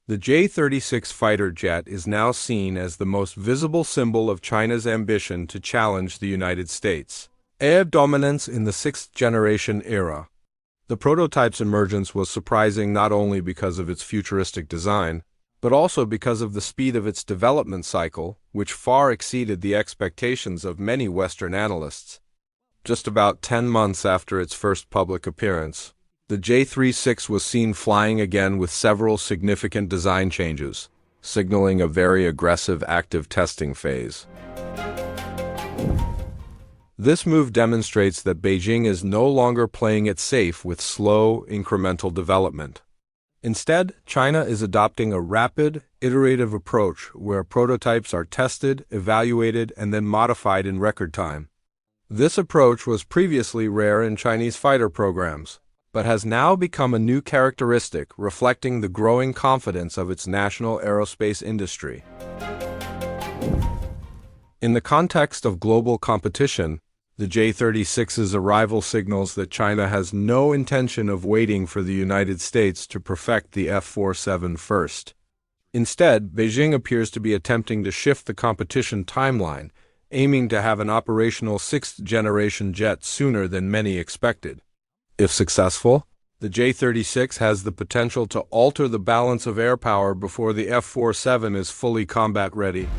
The J-36 fighter jet is now seen as the most visible symbol of China's ambition to challenge the United States. Air dominance in the sixth-generation era. The prototype's emergence was surprising not only because of its futuristic design, but also because of the speed of its development cycle, which far exceeded the expectations of many Western analysts. Just about 10 months after its first public appearance, the J-36 was seen flying again with several significant design changes, signaling a very aggressive active testing phase. This move demonstrates that Beijing is no longer playing it safe with slow, incremental development. Instead, China is adopting a rapid, iterative approach where prototypes are tested, evaluated, and then modified in record time. This approach was previously rare in Chinese fighter programs, but has now become a new characteristic reflecting the growing confidence of its national aerospace industry. In the context of global competition, the J-36's arrival signals that China has no intention of waiting for the United States to perfect the F-47 first. Instead, Beijing appears to be attempting to shift the competition timeline, aiming to have an operational sixth-generation jet sooner than many expected. If successful, the J-36 has the potential to alter the balance of air power before the F-47 is fully combat-ready.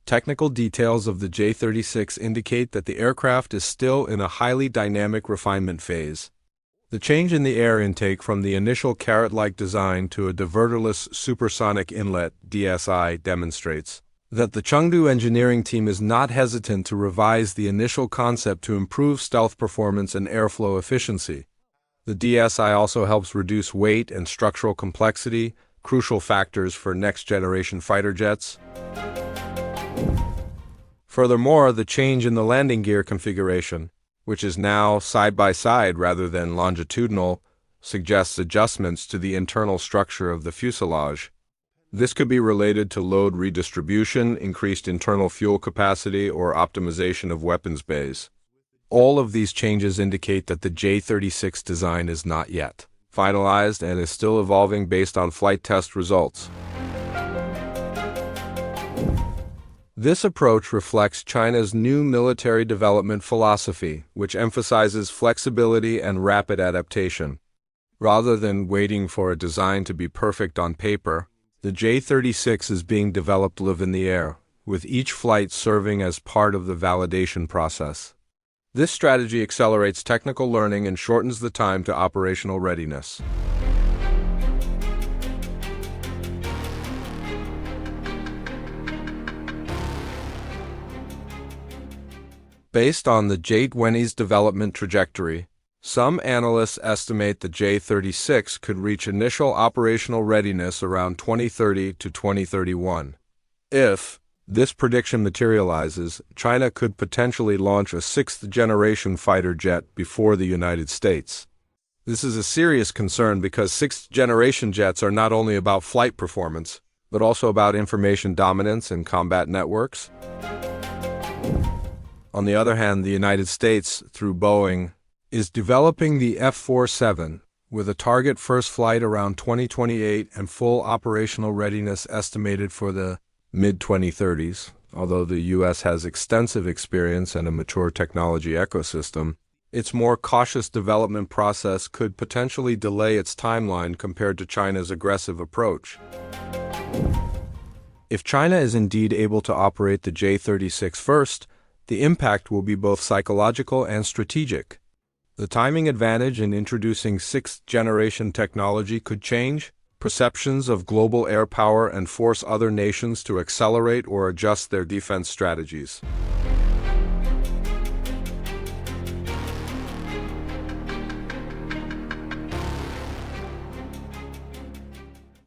Technical details of the J-36 indicate that the aircraft is still in a highly dynamic refinement phase. The change in the air intake from the initial carrot-like design to a diverterless supersonic inlet (DSI) demonstrates that the Chengdu engineering team is not hesitant to revise the initial concept to improve stealth performance and airflow efficiency. The DSI also helps reduce weight and structural complexity, crucial factors for next-generation fighter jets. Furthermore, the change in the landing gear configuration, which is now side-by-side rather than longitudinal, suggests adjustments to the internal structure of the fuselage. This could be related to load redistribution, increased internal fuel capacity, or optimization of weapons bays. All of these changes indicate that the J-36 design is not yet finalized and is still evolving based on flight test results. This approach reflects China's new military development philosophy, which emphasizes flexibility and rapid adaptation. Rather than waiting for a design to be perfect on paper, the J-36 is being developed live in the air, with each flight serving as part of the validation process. This strategy accelerates technical learning and shortens the time to operational readiness. Based on the J-20's development trajectory, some analysts estimate the J-36 could reach initial operational readiness around 2030 to 2031. If this prediction materializes, China could potentially launch a sixth-generation fighter jet before the United States. This is a serious concern because sixth-generation jets are not only about flight performance, but also about information dominance and combat networks. On the other hand, the United States, through Boeing, is developing the F-47, with a target first flight around 2028 and full operational readiness estimated for the mid-2030s. Although the U.S. has extensive experience and a mature technology ecosystem, its more cautious development process could potentially delay its timeline compared to China's aggressive approach. If China is indeed able to operate the J-36 first, the impact will be both psychological and strategic. The timing advantage in introducing sixth-generation technology could change perceptions of global air power and force other nations to accelerate or adjust their defense strategies.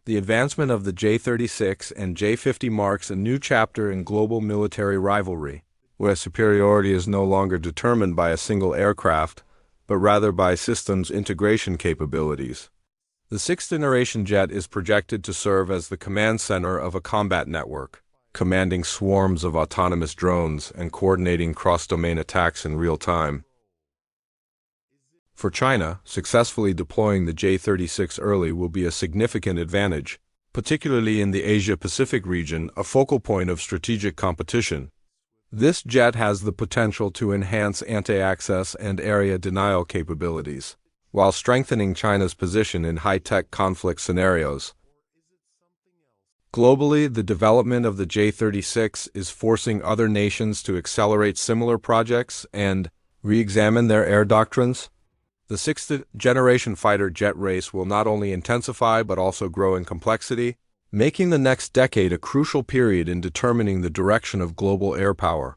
The advancement of the J-36 and J-50 marks a new chapter in global military rivalry, where superiority is no longer determined by a single aircraft, but rather by systems integration capabilities. The sixth-generation jet is projected to serve as the command center of a combat network, commanding swarms of autonomous drones and coordinating cross-domain attacks in real time. For China, successfully deploying the J-36 early will be a significant advantage, particularly in the Asia-Pacific region, a focal point of strategic competition. This jet has the potential to enhance anti-access and area denial capabilities, while strengthening China's position in high-tech conflict scenarios. Globally, the development of the J-36 is forcing other nations to accelerate similar projects and re-examine their air doctrines. The sixth-generation fighter jet race will not only intensify but also grow in complexity, making the next decade a crucial period in determining the direction of global air power.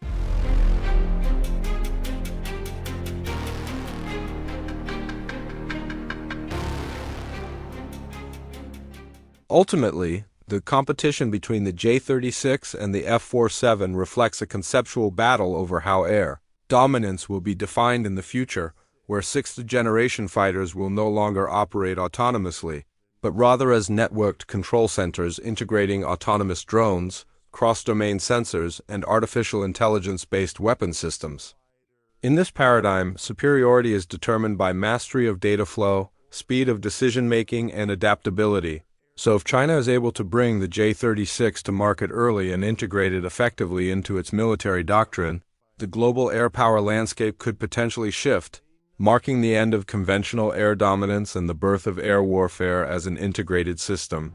Ultimately, the competition between the J-36 and the F-47 reflects a conceptual battle over how air dominance will be defined in the future, where sixth-generation fighters will no longer operate autonomously, but rather as networked control centers integrating autonomous drones, cross-domain sensors, and artificial intelligence-based weapon systems. In this paradigm, superiority is determined by mastery of data flow, speed of decision-making, and adaptability. So if China is able to bring the J-36 to market early and integrate it effectively into its military doctrine, the global air power landscape could potentially shift, marking the end of conventional air dominance and the birth of air warfare as an integrated system.